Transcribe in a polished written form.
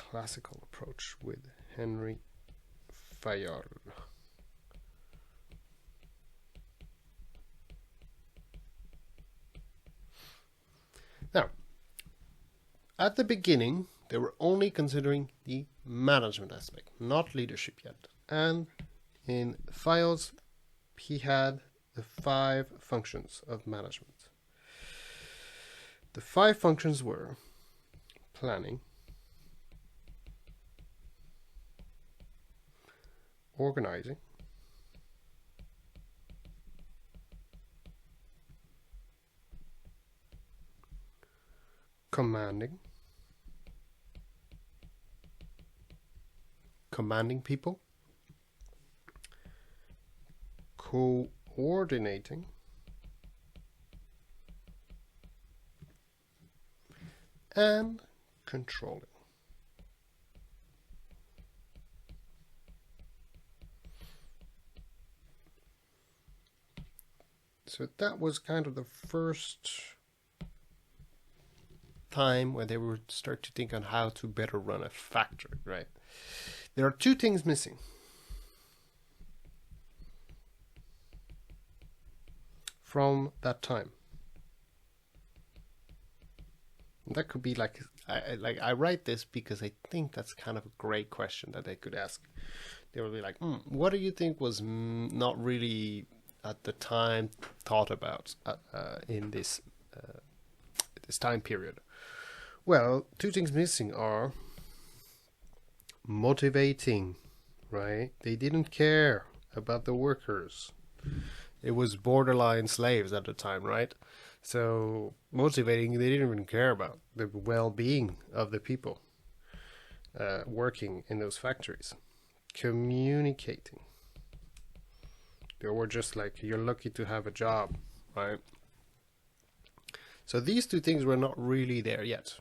classical approach with Henri Fayol. Now, at the beginning, they were only considering the management aspect, not leadership yet. And in Fayol's, he had the 5 functions of management. The 5 functions were planning, organizing, commanding people, co-ordinating, and controlling. So that was kind of the first time where they would start to think on how to better run a factory, right? There are 2 things missing from that time. And that could be like I write this because I think that's kind of a great question that they could ask. They would be like, what do you think was not really at the time thought about in this this time period? Well, 2 things missing are motivating, right? They didn't care about the workers. It was borderline slaves at the time, right? So motivating, they didn't even care about the well-being of the people working in those factories. Communicating. They were just like, you're lucky to have a job, right? So these 2 things were not really there yet.